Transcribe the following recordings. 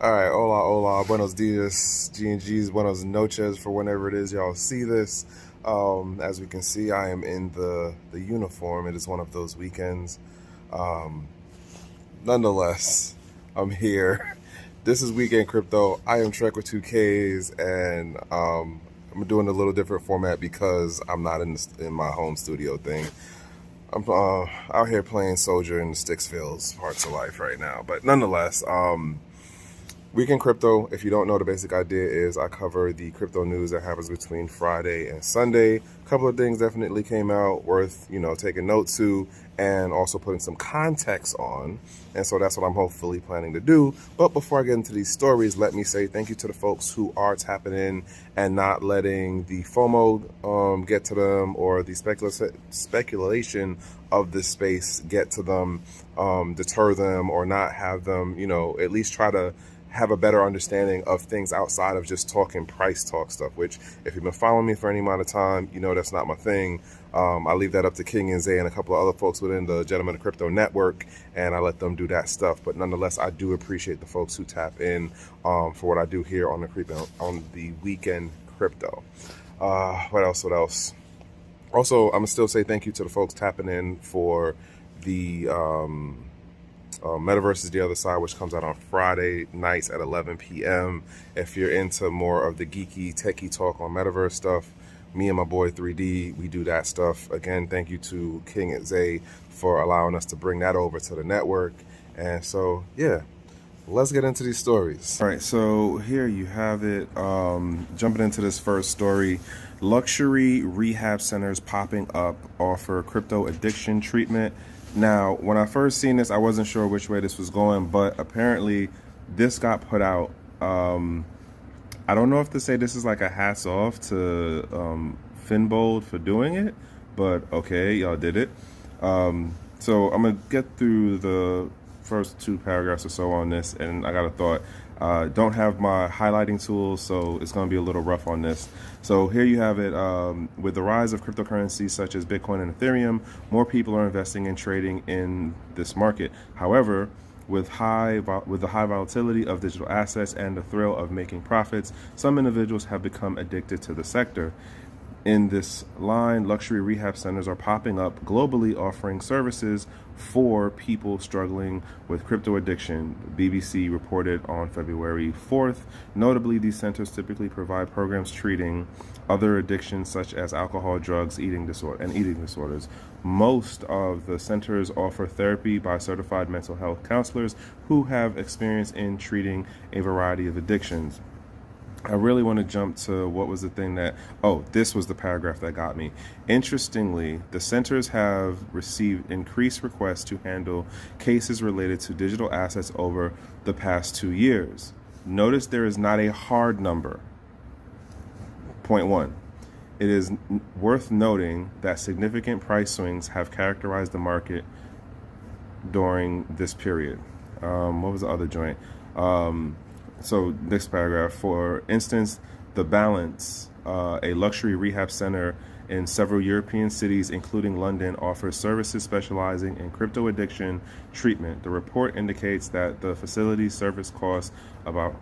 All right, hola, hola, buenos dias, GnGs, buenos noches for whenever it is y'all see this. As we can see, I am in the uniform. It is one of those weekends. Um, Nonetheless, I'm here. This is Weekend Crypto. I am Trekkw2ks, and I'm doing a little different format because I'm not in my home studio thing. I'm out here playing Soldier in the Sticksville's parts of life right now. But nonetheless, Weekend Crypto, if you don't know, the basic idea is I cover the crypto news that happens between Friday and Sunday. A couple of things definitely came out worth, taking note to and also putting some context on. And so that's what I'm hopefully planning to do. But before I get into these stories, let me say thank you to the folks who are tapping in and not letting the FOMO get to them, or the speculation of this space get to them, deter them, or not have them, at least try to have a better understanding of things outside of just talking price talk stuff, which if you've been following me for any amount of time, that's not my thing. I leave that up to King and Zay and a couple of other folks within the Gentlemen of Crypto network, and I let them do that stuff. But nonetheless, I do appreciate the folks who tap in for what I do here on the Weekend Crypto. What else? Also, I'm gonna still say thank you to the folks tapping in for the Metaverse is the Other Side, which comes out on Friday nights at 11 p.m. If you're into more of the geeky, techie talk on Metaverse stuff, me and my boy 3D, we do that stuff. Again, thank you to King and Zay for allowing us to bring that over to the network. And so, yeah, let's get into these stories. All right, so here you have it. Jumping into this first story, luxury rehab centers popping up offer crypto addiction treatment. Now, when I first seen this, I wasn't sure which way this was going, but apparently this got put out. I don't know if to say this is like a hats off to Finbold for doing it, but okay, y'all did it. So I'm going to get through the first two paragraphs or so on this, and I got a thought. Don't have my highlighting tools, so it's going to be a little rough on this. So here you have it. With the rise of cryptocurrencies such as Bitcoin and Ethereum, more people are investing in trading in this market. However, with the high volatility of digital assets and the thrill of making profits, some individuals have become addicted to the sector. In this line, luxury rehab centers are popping up globally, offering services for people struggling with crypto addiction, BBC reported on February 4th. Notably, these centers typically provide programs treating other addictions such as alcohol, drugs, eating disorders. Most of the centers offer therapy by certified mental health counselors who have experience in treating a variety of addictions. I really want to jump to what was the thing that, this was the paragraph that got me. Interestingly, the centers have received increased requests to handle cases related to digital assets over the past 2 years. Notice there is not a hard number. Point one, it is worth noting that significant price swings have characterized the market during this period. What was the other joint? So next paragraph, for instance, The Balance, a luxury rehab center in several European cities, including London, offers services specializing in crypto addiction treatment. The report indicates that the facility's service costs about,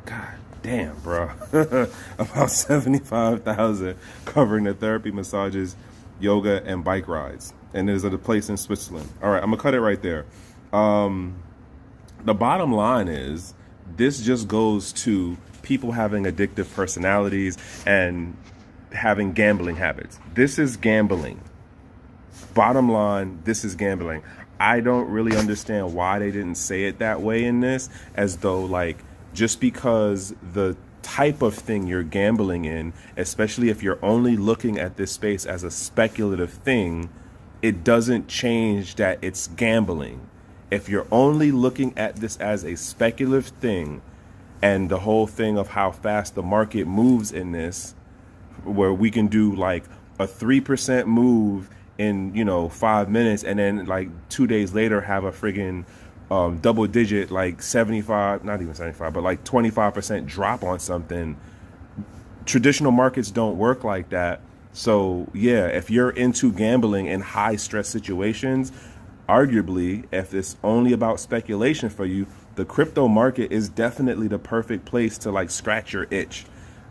about $75,000, covering the therapy, massages, yoga, and bike rides. And there's a place in Switzerland. All right, I'm gonna cut it right there. The bottom line is, this just goes to people having addictive personalities and having gambling habits. This is gambling. Bottom line, this is gambling. I don't really understand why they didn't say it that way in this, as though just because the type of thing you're gambling in, especially if you're only looking at this space as a speculative thing, it doesn't change that it's gambling. If you're only looking at this as a speculative thing, and the whole thing of how fast the market moves in this, where we can do a 3% move in 5 minutes, and then 2 days later have a friggin' double digit 75, not even 75, but 25% drop on something. Traditional markets don't work like that. So yeah, if you're into gambling in high stress situations, arguably, if it's only about speculation for you, the crypto market is definitely the perfect place to like scratch your itch.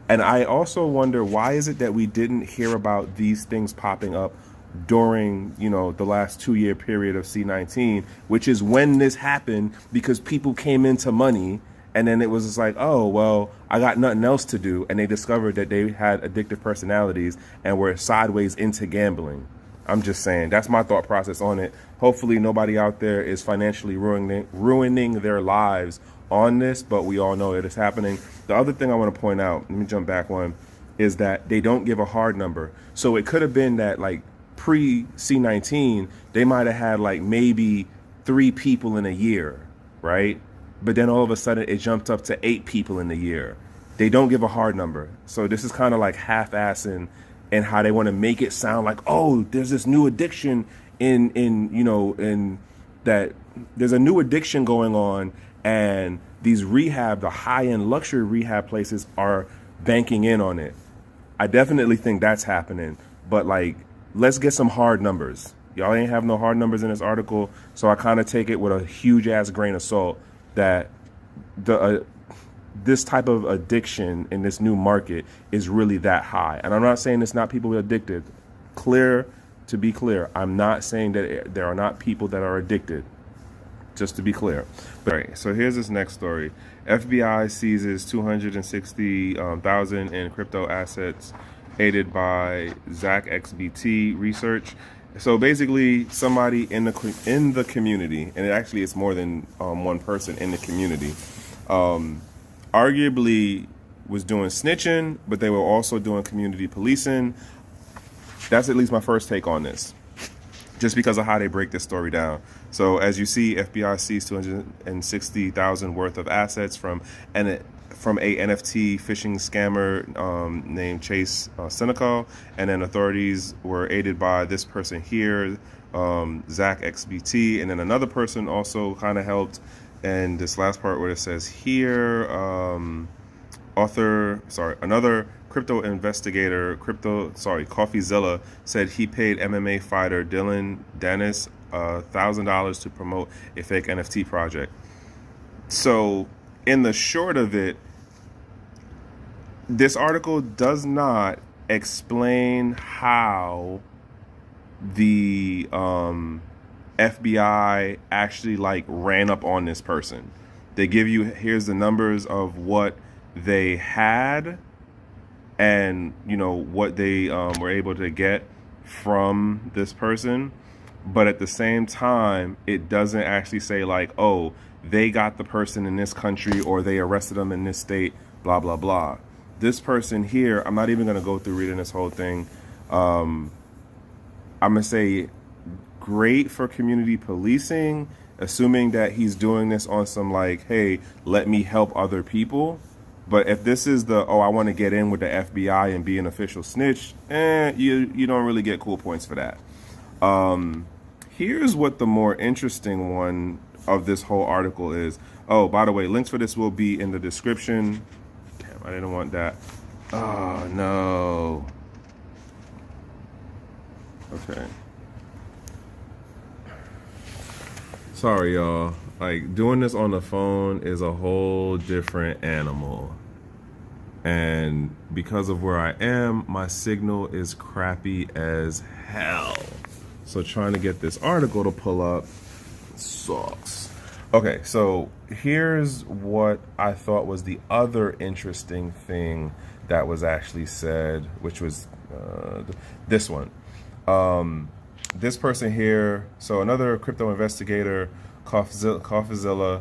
And I also wonder, why is it that we didn't hear about these things popping up during, you know, the last 2-year period of C19, which is when this happened, because people came into money and then it was just like, oh, well, I got nothing else to do. And they discovered that they had addictive personalities and were sideways into gambling. I'm just saying, that's my thought process on it. Hopefully nobody out there is financially ruining their lives on this, but we all know it is happening. The other thing I want to point out, let me jump back one, is that they don't give a hard number. So it could have been that like pre C19, they might have had like maybe 3 people in a year, right? But then all of a sudden it jumped up to 8 people in the year. They don't give a hard number. So this is kind of like half-assing and how they want to make it sound like, oh, there's this new addiction in that there's a new addiction going on, and these rehab, the high-end luxury rehab places are banking in on it. I definitely think that's happening, but like, let's get some hard numbers. Y'all ain't have no hard numbers in this article, so I kind of take it with a huge ass grain of salt that this type of addiction in this new market is really that high. And I'm not saying it's not people addicted. To be clear, I'm not saying that there are not people that are addicted. Just to be clear. All right, so here's this next story. FBI seizes 260,000 in crypto assets aided by ZachXBT research. So basically, somebody in the community, and actually it's more than one person in the community, arguably was doing snitching, but they were also doing community policing. That's at least my first take on this, just because of how they break this story down. So as you see, FBI seized 260,000 worth of assets from a NFT phishing scammer named Chase Senecal, and then authorities were aided by this person here, ZachXBT, and then another person also kind of helped. And this last part where it says here, another crypto investigator, CoffeeZilla, said he paid MMA fighter Dylan Dennis $1,000 to promote a fake NFT project. So in the short of it, this article does not explain how the FBI actually like ran up on this person. They give you, here's the numbers of what they had and, you know, what they were able to get from this person. But at the same time, it doesn't actually say like, oh, they got the person in this country or they arrested them in this state, blah, blah, blah. This person here, I'm not even going to go through reading this whole thing. I'm going to say great for community policing, assuming that he's doing this on some like, hey, let me help other people. But if this is the, oh, I want to get in with the FBI and be an official snitch, you don't really get cool points for that. Here's what the more interesting one of this whole article is. Oh, by the way, links for this will be in the description. Damn, I didn't want that. Oh, no. Okay. Sorry, y'all. Like, doing this on the phone is a whole different animal. And because of where I am, my signal is crappy as hell. So trying to get this article to pull up sucks. Okay, so here's what I thought was the other interesting thing that was actually said, which was this one. This person here, so another crypto investigator, CoffeeZilla,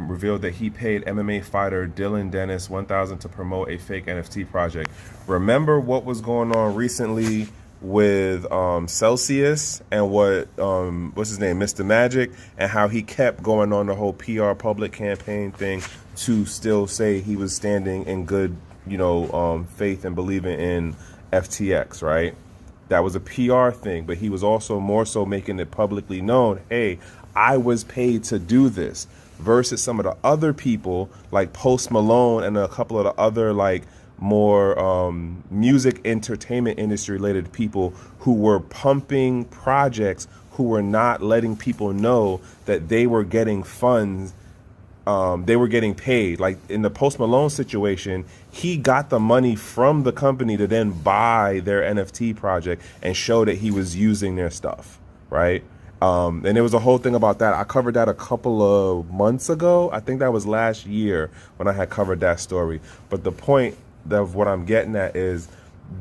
revealed that he paid MMA fighter Dylan Dennis $1,000 to promote a fake NFT project. Remember what was going on recently with Celsius and what's his name, Mr. Magic, and how he kept going on the whole PR public campaign thing to still say he was standing in good, faith and believing in FTX, right? That was a PR thing, but he was also more so making it publicly known, hey, I was paid to do this, versus some of the other people like Post Malone and a couple of the other like more music entertainment industry related people who were pumping projects, who were not letting people know that they were getting funds they were getting paid. Like in the Post Malone situation, he got the money from the company to then buy their NFT project and show that he was using their stuff, right? And there was a whole thing about that. I covered that a couple of months ago. I think that was last year when I had covered that story. But the point of what I'm getting at is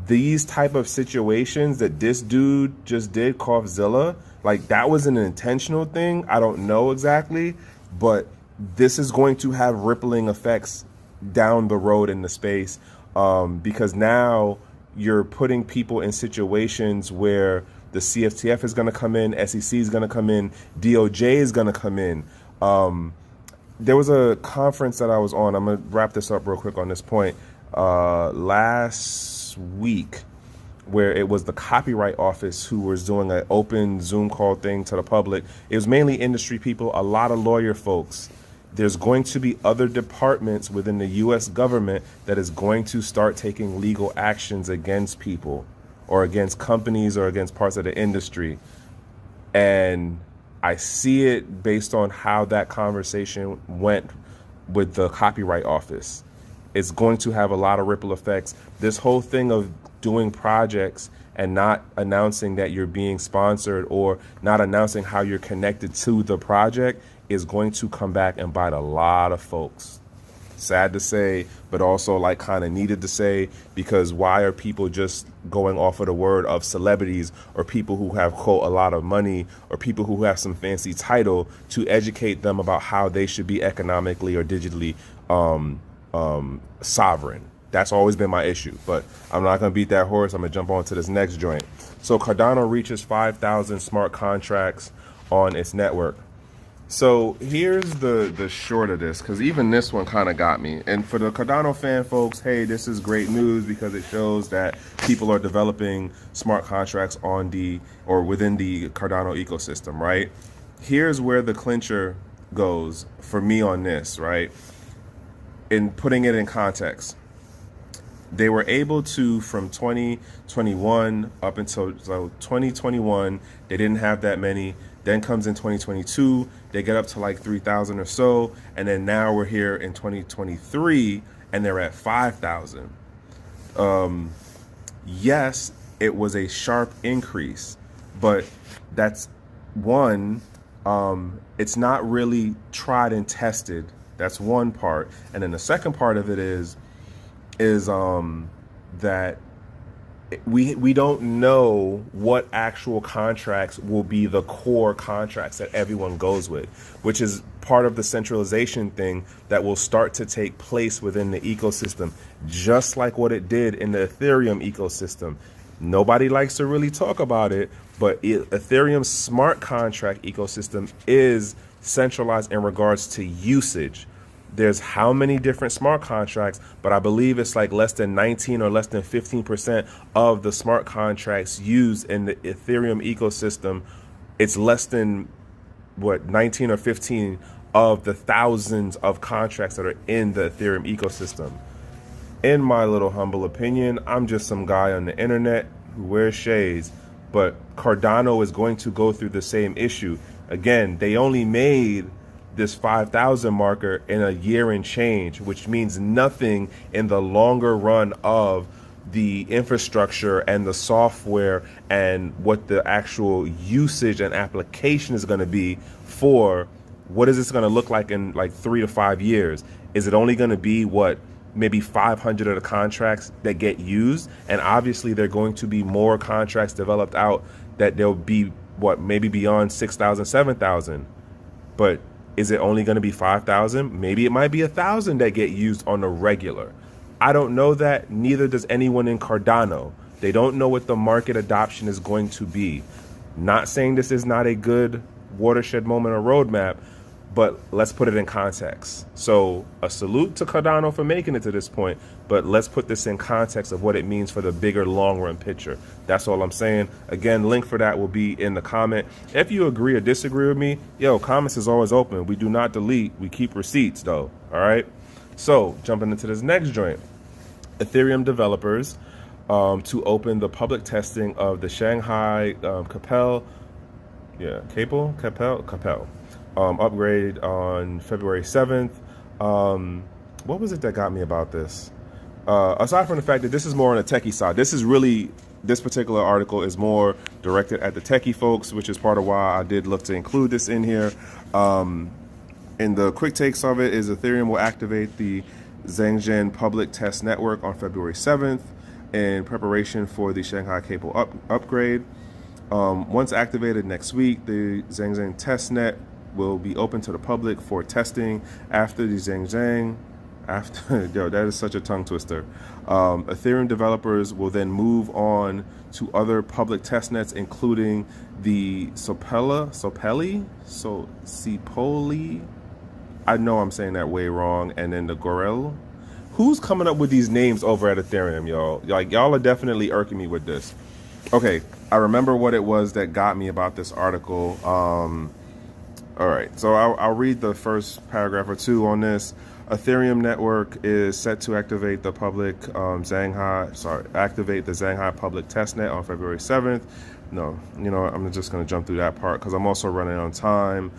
these type of situations that this dude just did, Coughzilla, like that was an intentional thing. I don't know exactly, but this is going to have rippling effects down the road in the space, because now you're putting people in situations where the CFTF is going to come in, SEC is going to come in, DOJ is going to come in. There was a conference that I was on. I'm going to wrap this up real quick on this point. Last week, where it was the Copyright Office who was doing an open Zoom call thing to the public. It was mainly industry people, a lot of lawyer folks. There's going to be other departments within the U.S. government that is going to start taking legal actions against people or against companies or against parts of the industry. And I see it based on how that conversation went with the Copyright Office. It's going to have a lot of ripple effects. This whole thing of doing projects and not announcing that you're being sponsored or not announcing how you're connected to the project is going to come back and bite a lot of folks. Sad to say, but also like kind of needed to say, because why are people just going off of the word of celebrities or people who have, quote, a lot of money or people who have some fancy title to educate them about how they should be economically or digitally sovereign? That's always been my issue, but I'm not going to beat that horse. I'm going to jump on to this next joint. So Cardano reaches 5,000 smart contracts on its network. So here's the short of this, because even this one kind of got me. And for the Cardano fan folks, hey, this is great news because it shows that people are developing smart contracts on the or within the Cardano ecosystem, right? Here's where the clincher goes for me on this, right? In putting it in context, they were able to, from 2021 up until 2021, they didn't have that many. Then comes in 2022, they get up to like 3,000 or so. And then now we're here in 2023 and they're at 5,000. Yes, it was a sharp increase, but that's one, it's not really tried and tested. That's one part. And then the second part of it is that we don't know what actual contracts will be the core contracts that everyone goes with, which is part of the centralization thing that will start to take place within the ecosystem, just like what it did in the Ethereum ecosystem. Nobody likes to really talk about it, but Ethereum's smart contract ecosystem is centralized in regards to usage. There's how many different smart contracts, but I believe it's like less than 19 or less than 15% of the smart contracts used in the Ethereum ecosystem. It's less than 19 or 15 of the thousands of contracts that are in the Ethereum ecosystem. In my little humble opinion, I'm just some guy on the internet who wears shades, but Cardano is going to go through the same issue. Again, they only made this 5,000 marker in a year and change, which means nothing in the longer run of the infrastructure and the software and what the actual usage and application is going to be for what is this going to look like in like 3 to 5 years. Is it only going to be maybe 500 of the contracts that get used? And obviously there are going to be more contracts developed out that there'll be maybe beyond 6,000, 7,000. But is it only going to be 5,000? Maybe it might be 1,000 that get used on the regular. I don't know that. Neither does anyone in Cardano. They don't know what the market adoption is going to be. Not saying this is not a good watershed moment or roadmap, but let's put it in context. So a salute to Cardano for making it to this point, but let's put this in context of what it means for the bigger long run picture. That's all I'm saying. Again, link for that will be in the comment. If you agree or disagree with me, comments is always open. We do not delete. We keep receipts though. All right. So jumping into this next joint, Ethereum developers to open the public testing of the Shanghai-Capella, Capella. upgrade on February 7th. What was it that got me about this? Aside from the fact that this is more on the techie side, this particular article is more directed at the techie folks, which is part of why I did look to include this in here. And the quick takes of it is Ethereum will activate the ZhangZhen public test network on February 7th in preparation for the Shanghai-Capella upgrade. Once activated next week, the ZhangZhen testnet will be open to the public for testing after the ZhangZhen. Yo, that is such a tongue twister. Ethereum developers will then move on to other public testnets, including the Sopeli. I know I'm saying that way wrong. And then the Gorel. Who's coming up with these names over at Ethereum, y'all? Like, y'all are definitely irking me with this. Okay, I remember what it was that got me about this article. All right, so I'll read the first paragraph or two on this. Ethereum network is set to activate the public activate the Shanghai public testnet on February 7th. No, you know, I'm just going to jump through that part because I'm also running on time.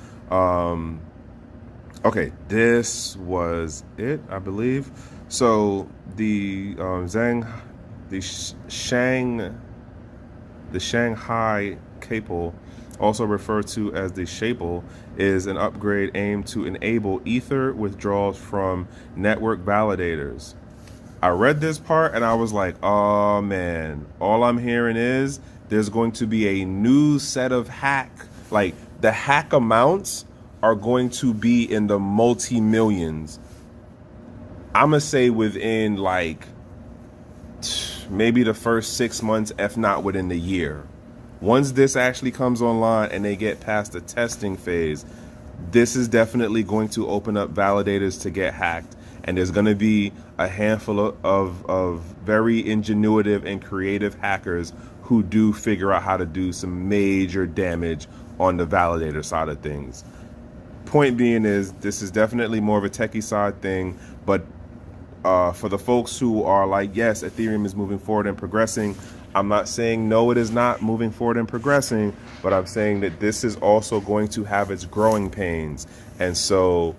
Okay, this was it, I believe. So the Shanghai-Capella, also referred to as the Shapel, is an upgrade aimed to enable Ether withdrawals from network validators. I read this part and I was like, oh man, all I'm hearing is there's going to be a new set of like the hack amounts are going to be in the multi-millions. I'm gonna say within like maybe the first 6 months, if not within the year. Once this actually comes online and they get past the testing phase, this is definitely going to open up validators to get hacked. And there's going to be a handful of very ingenuitive and creative hackers who do figure out how to do some major damage on the validator side of things. Point being is this is definitely more of a techie side thing, but for the folks who are like, yes, Ethereum is moving forward and progressing, I'm not saying no, it is not moving forward and progressing, but I'm saying that this is also going to have its growing pains. And so,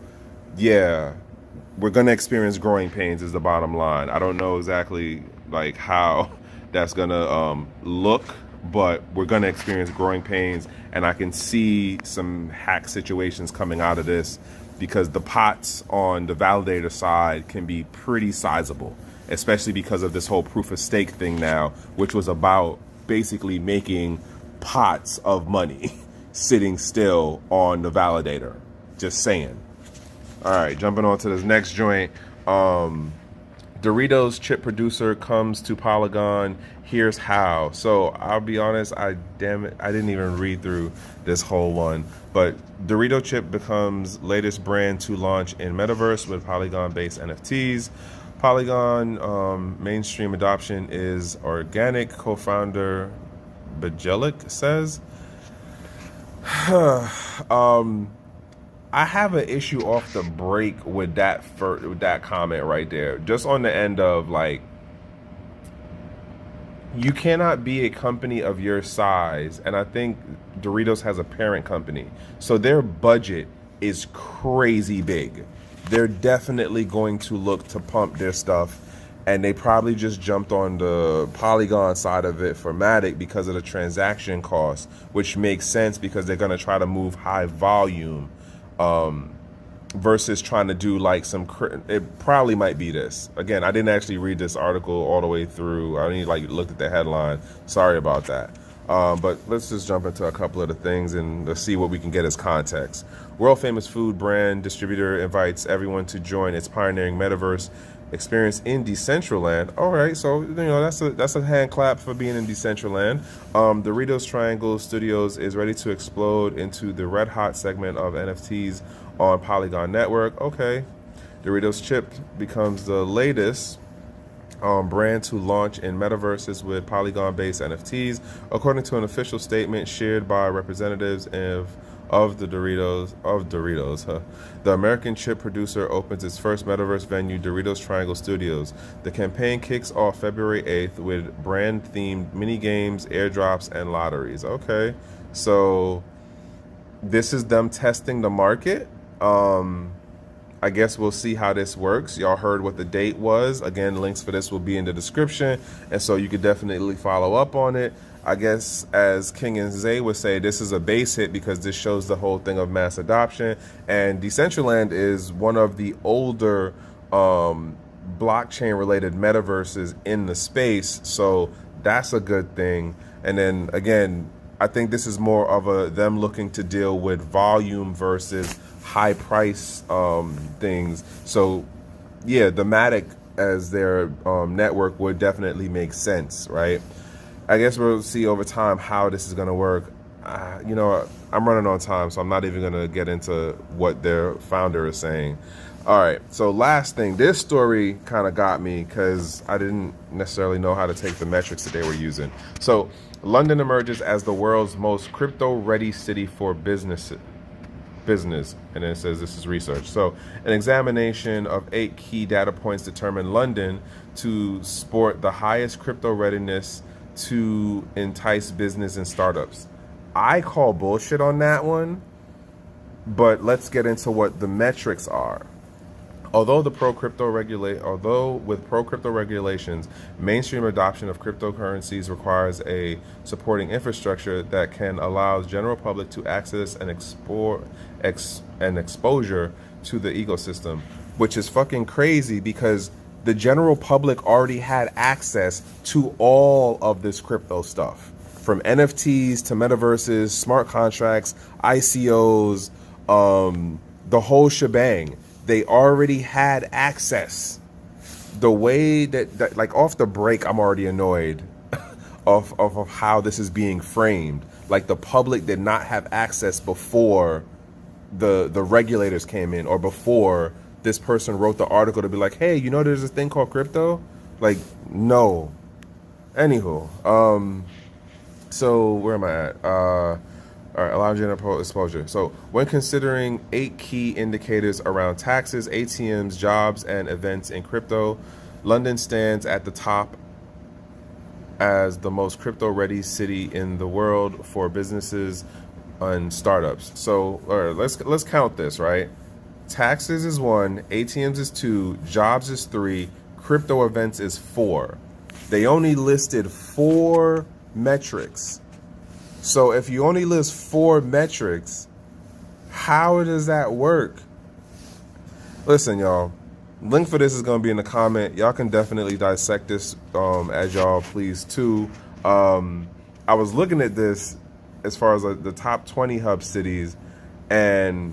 yeah, we're going to experience growing pains is the bottom line. I don't know exactly like how that's going to look, but we're going to experience growing pains. And I can see some hack situations coming out of this because the pots on the validator side can be pretty sizable, especially because of this whole proof of stake thing now, which was about basically making pots of money sitting still on the validator. Just saying. All right, jumping on to this next joint. Doritos chip producer comes to Polygon. Here's how. So I'll be honest, I didn't even read through this whole one. But Dorito chip becomes latest brand to launch in Metaverse with Polygon-based NFTs. Polygon mainstream adoption is organic, co-founder Bajelic says. I have an issue off the break with that comment right there. Just on the end of like, you cannot be a company of your size, and I think Doritos has a parent company, so their budget is crazy big. They're definitely going to look to pump their stuff, and they probably just jumped on the Polygon side of it for MATIC because of the transaction cost, which makes sense because they're going to try to move high volume versus trying to do like it probably might be this. Again, I didn't actually read this article all the way through. I only like looked at the headline. Sorry about that. But let's just jump into a couple of the things and let's see what we can get as context. World famous food brand distributor invites everyone to join its pioneering metaverse experience in Decentraland. All right, so you know that's a hand clap for being in Decentraland. Doritos Triangle Studios is ready to explode into the red hot segment of NFTs on Polygon Network. Okay, Doritos Chip becomes the latest brand to launch in metaverses with Polygon-based NFTs, according to an official statement shared by representatives of Doritos. The American chip producer opens its first metaverse venue, Doritos Triangle Studios. The campaign kicks off February 8th with brand-themed mini games, airdrops, and lotteries. Okay, so this is them testing the market. I guess we'll see how this works. Y'all heard what the date was. Again, links for this will be in the description, and so you could definitely follow up on it. I guess, as King and Zay would say, this is a base hit because this shows the whole thing of mass adoption. And Decentraland is one of the older blockchain-related metaverses in the space, so that's a good thing. And then again, I think this is more of them looking to deal with volume versus high price things. So yeah, the MATIC as their network would definitely make sense, right? I guess we'll see over time how this is going to work. You know, I'm running on time, so I'm not even going to get into what their founder is saying. All right, so last thing, this story kind of got me because I didn't necessarily know how to take the metrics that they were using. So London emerges as the world's most crypto-ready city for business, and then it says this is research. So an examination of 8 key data points determined London to sport the highest crypto readiness to entice business and startups. I call bullshit on that one, but let's get into what the metrics are. Although with pro-crypto regulations, mainstream adoption of cryptocurrencies requires a supporting infrastructure that can allow the general public to access and exposure to the ecosystem, which is fucking crazy because the general public already had access to all of this crypto stuff, from NFTs to metaverses, smart contracts, ICOs, the whole shebang. They already had access. The way that like off the break, I'm already annoyed of how this is being framed. Like the public did not have access before the regulators came in, or before this person wrote the article to be like, hey, you know, there's this thing called crypto. Like, no. Anywho, so where am I at? All right, allow general exposure. So when considering 8 key indicators around taxes, ATMs, jobs, and events in crypto, London stands at the top as the most crypto-ready city in the world for businesses and startups. So all right, let's count this, right? Taxes is 1, ATMs is 2, jobs is 3, crypto events is 4. They only listed 4 metrics. So if you only list 4 metrics, how does that work? Listen, y'all, link for this is going to be in the comment. Y'all can definitely dissect this as y'all please too. I was looking at this as far as like the top 20 hub cities, and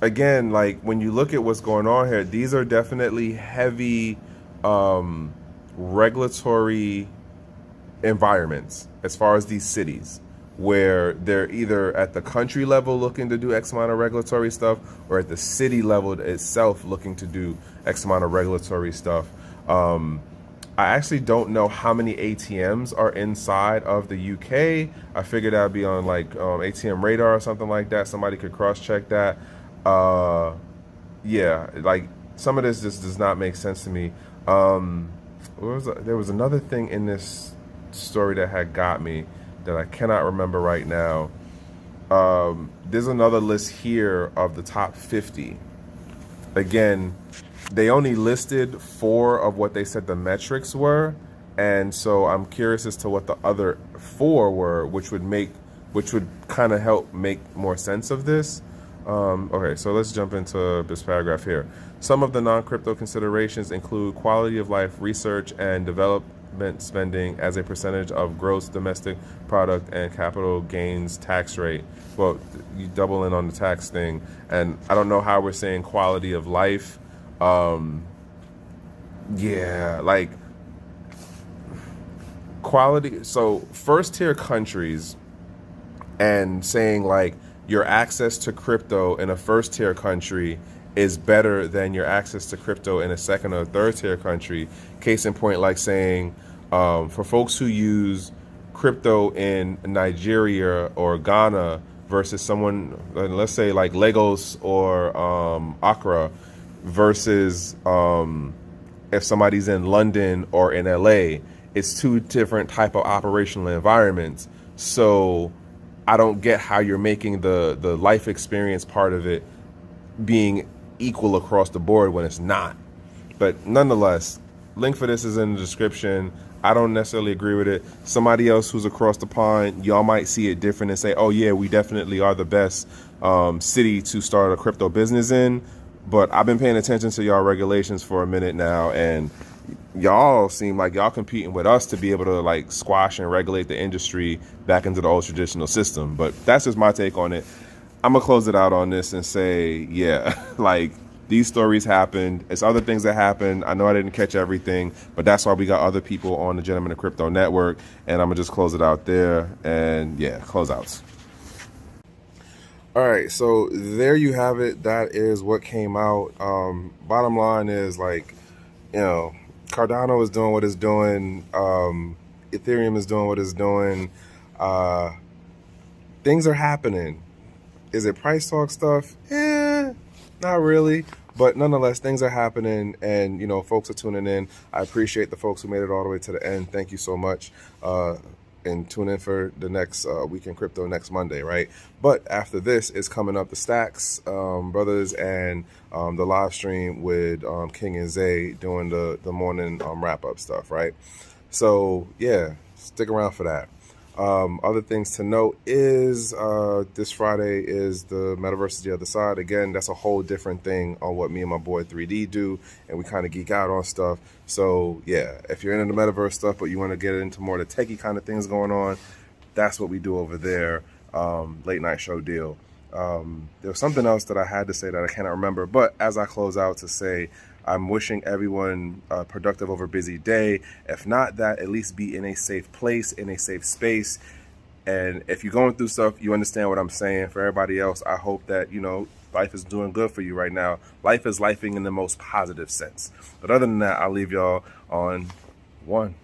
again, like when you look at what's going on here, these are definitely heavy regulatory environments as far as these cities, where they're either at the country level looking to do X amount of regulatory stuff, or at the city level itself looking to do X amount of regulatory stuff. I actually don't know how many ATMs are inside of the UK. I figured that'd be on like ATM Radar or something like that. Somebody could cross-check that. Yeah, like some of this just does not make sense to me. There was another thing in this story that had got me that I cannot remember right now. There's another list here of the top 50. Again, they only listed 4 of what they said the metrics were, and so I'm curious as to what the other 4 were, which would kind of help make more sense of this. Okay, so let's jump into this paragraph here. Some of the non-crypto considerations include quality of life, research and development spending as a percentage of gross domestic product, and capital gains tax rate. Well, you double in on the tax thing, and I don't know how we're saying quality of life. Yeah, like quality. So first tier countries, and saying like your access to crypto in a first tier country is better than your access to crypto in a second or third tier country. Case in point, like saying for folks who use crypto in Nigeria or Ghana versus someone, let's say like Lagos or Accra, versus if somebody's in London or in LA, it's 2 different type of operational environments. So I don't get how you're making the life experience part of it being equal across the board when it's not. But nonetheless, link for this is in the description. I don't necessarily agree with it. Somebody else who's across the pond, y'all might see it different and say, oh yeah, we definitely are the best city to start a crypto business in. But I've been paying attention to y'all regulations for a minute now, and y'all seem like y'all competing with us to be able to like squash and regulate the industry back into the old traditional system. But that's just my take on it. I'm gonna close it out on this and say, yeah, like these stories happened. It's other things that happened. I know I didn't catch everything, but that's why we got other people on the Gentlemen of Crypto Network, and I'm gonna just close it out there. And yeah, closeouts. All right, so there you have it. That is what came out. Bottom line is, like, you know, Cardano is doing what it's doing. Ethereum is doing what it's doing. Things are happening. Is it price talk stuff? Not really. But nonetheless, things are happening, and, you know, folks are tuning in. I appreciate the folks who made it all the way to the end. Thank you so much. And tune in for the next Week in Crypto next Monday, right? But after this is coming up the Stacks brothers and the live stream with King and Zay doing the morning wrap-up stuff, right? So, yeah, stick around for that. Other things to note is this Friday is the Metaverse is the Other Side. Again, that's a whole different thing on what me and my boy 3D do, and we kind of geek out on stuff. So yeah, if you're into the Metaverse stuff but you want to get into more of the techie kind of things going on, that's what we do over there. Late night show deal. There was something else that I had to say that I cannot remember, but as I close out, to say I'm wishing everyone a productive over busy day. If not that, at least be in a safe place, in a safe space. And if you're going through stuff, you understand what I'm saying. For everybody else, I hope that, you know, life is doing good for you right now. Life is lifing in the most positive sense. But other than that, I'll leave y'all on one.